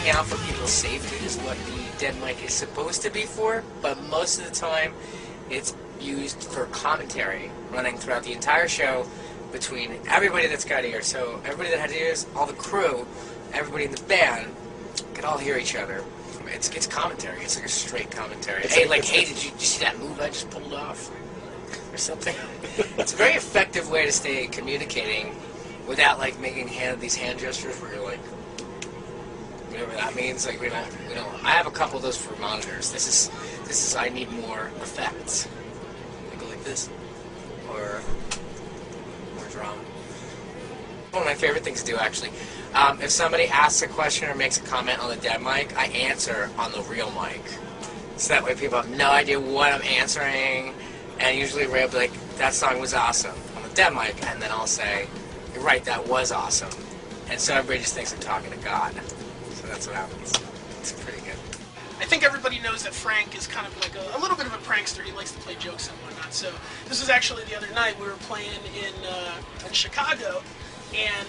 looking out for people's safety is what the dead mic is supposed to be for, but most of the time it's used for commentary running throughout the entire show between everybody that's got ears. So everybody that has ears, all the crew, everybody in the band can all hear each other. It's commentary. It's like a straight commentary. Hey, like, hey, did you see that move I just pulled off? Or something. It's a very effective way to stay communicating without like making these hand gestures where you're like, whatever that means. Like we don't. I have a couple of those for monitors. This is. I need more effects. I go like this, or more drum. One of my favorite things to do, actually. If somebody asks a question or makes a comment on the dead mic, I answer on the real mic. So that way people have no idea what I'm answering. And usually Ray will be like, that song was awesome on the dead mic, and then I'll say, you're right, that was awesome. And so everybody just thinks I'm talking to God. So that's what happens. It's pretty good. I think everybody knows that Frank is kind of like a little bit of a prankster. He likes to play jokes and whatnot. So this was actually the other night. We were playing in Chicago, and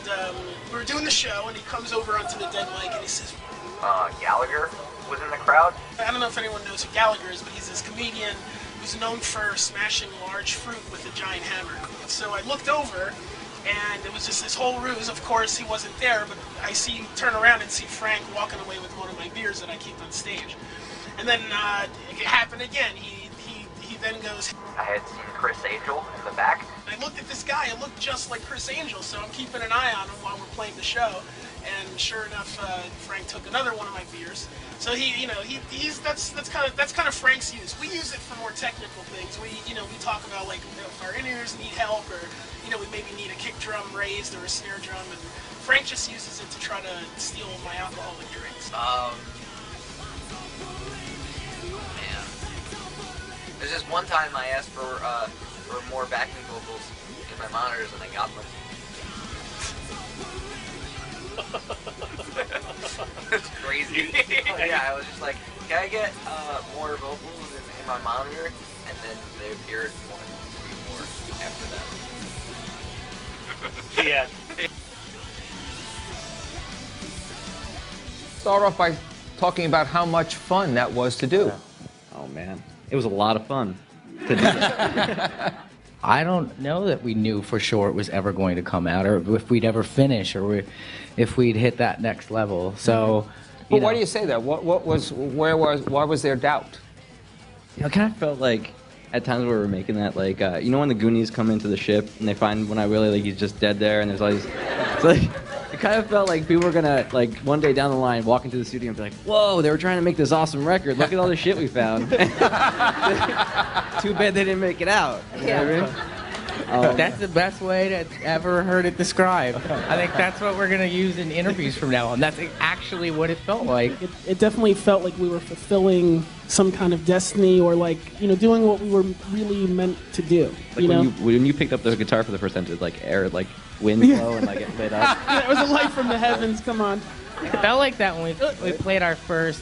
we were doing the show, and he comes over onto the dead mic, and he says, Gallagher was in the crowd. I don't know if anyone knows who Gallagher is, but he's this comedian who's known for smashing large fruit with a giant hammer. So I looked over, and it was just this whole ruse. Of course, he wasn't there, but I turn around and see Frank walking away with one of my beers that I keep on stage. And then it happened again. He then goes, I had seen Chris Angel in the back. I looked at this guy, it looked just like Chris Angel, so I'm keeping an eye on him while we're playing the show. And sure enough, Frank took another one of my beers. So that's kind of Frank's use. We use it for more technical things. We talk about like if our in-ears need help, or we maybe need a kick drum raised or a snare drum, and Frank just uses it to try to steal my alcoholic drinks. Man. There's this one time I asked for more backing vocals in my monitors, and I got them. It's crazy. Yeah, I was just like, can I get more vocals in my monitor? And then they appeared 1, 2, 3, 4 after that. Yeah. Start off by talking about how much fun that was to do. Oh man, it was a lot of fun to do that. I don't know that we knew for sure it was ever going to come out, or if we'd ever finish, or if we'd hit that next level. So, But why do you say that? Why was there doubt? I kind of felt like at times where we were making that, like when the Goonies come into the ship and they find when I really like he's just dead there, and there's all these, it's like it kind of felt like people were gonna like one day down the line walk into the studio and be like, whoa, they were trying to make this awesome record. Look at all the shit we found. Too bad they didn't make it out. You know what I mean? That's the best way to ever heard it described. I think that's what we're going to use in interviews from now on. That's actually what it felt like. It definitely felt like we were fulfilling some kind of destiny, or like, doing what we were really meant to do. Like when you picked up the guitar for the first time, did like air, like wind blow and like it lit up? Yeah, it was a light from the heavens, come on. It felt like that when we played our first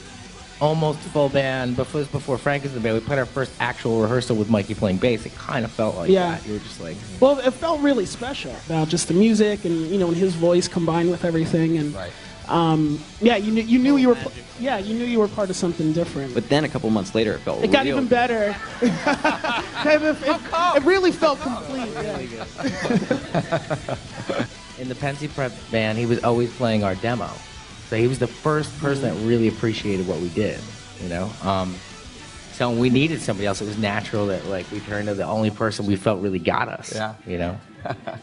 almost full band, before Frank was in the band. We played our first actual rehearsal with Mikey playing bass. It kind of felt like that. You were just like, well, it felt really special about just the music and and his voice combined with everything, and right. You knew you were part of something different. But then a couple months later, it felt. It got even better. It really felt complete. Yeah. in the Pensy Prep band, he was always playing our demo. So he was the first person that really appreciated what we did, So when we needed somebody else, it was natural that like we turned to the only person we felt really got us. Yeah.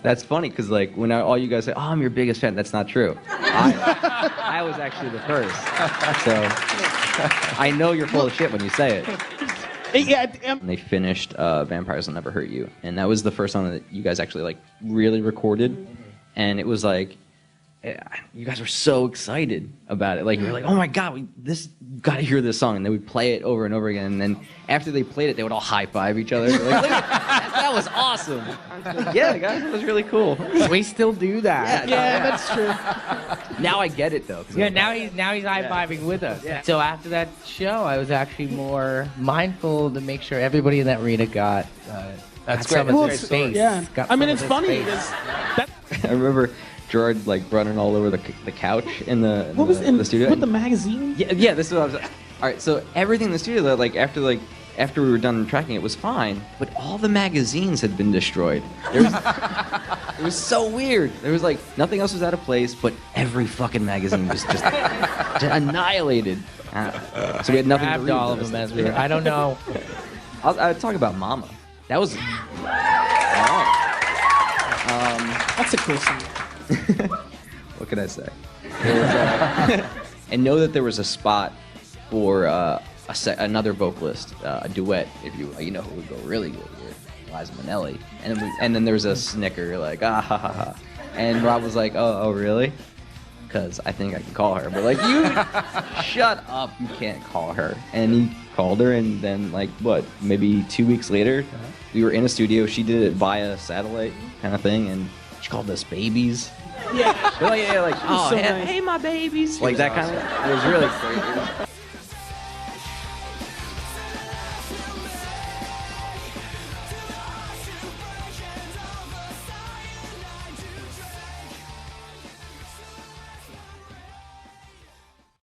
That's funny because like when all you guys say, "Oh, I'm your biggest fan," that's not true. I was actually the first. So I know you're full of shit when you say it. Yeah. And they finished Vampires Will Never Hurt You, and that was the first song that you guys actually like really recorded, and it was like. You guys were so excited about it. Like, you were like, oh my God, you got to hear this song. And they would play it over and over again. And then after they played it, they would all high five each other. Like, look at that was awesome. Like, yeah, guys, that was really cool. We still do that. Yeah, that's true. Now I get it though. Yeah, now he's high fiving with us. Yeah. So after that show, I was actually more mindful to make sure everybody in that arena got That's some great. of their space. Yeah, Got I mean, some it's of funny their because space. I remember Gerard like running all over the couch in the the studio. With the magazine? Yeah, this is what I was. All right, so everything in the studio, after we were done tracking, it was fine, but all the magazines had been destroyed. It was so weird. There was like nothing else was out of place, but every fucking magazine was just annihilated. So we had nothing to read. All of them as we were. I don't know. I'll talk about Mama. That was. That's a cool scene. What can I say? And know that there was a spot for another vocalist, a duet, if you know who would go really good here, Liza Minnelli. And then there was a snicker, like, ah, ha, ha, ha. And Rob was like, oh, really? Because I think I can call her. But, like, you shut up, you can't call her. And he called her, and then, like, maybe 2 weeks later, we were in a studio. She did it via satellite kind of thing, and she called us babies. Yeah. Like, oh, so hey, nice. hey, my babies. Like that kind of. It was really great.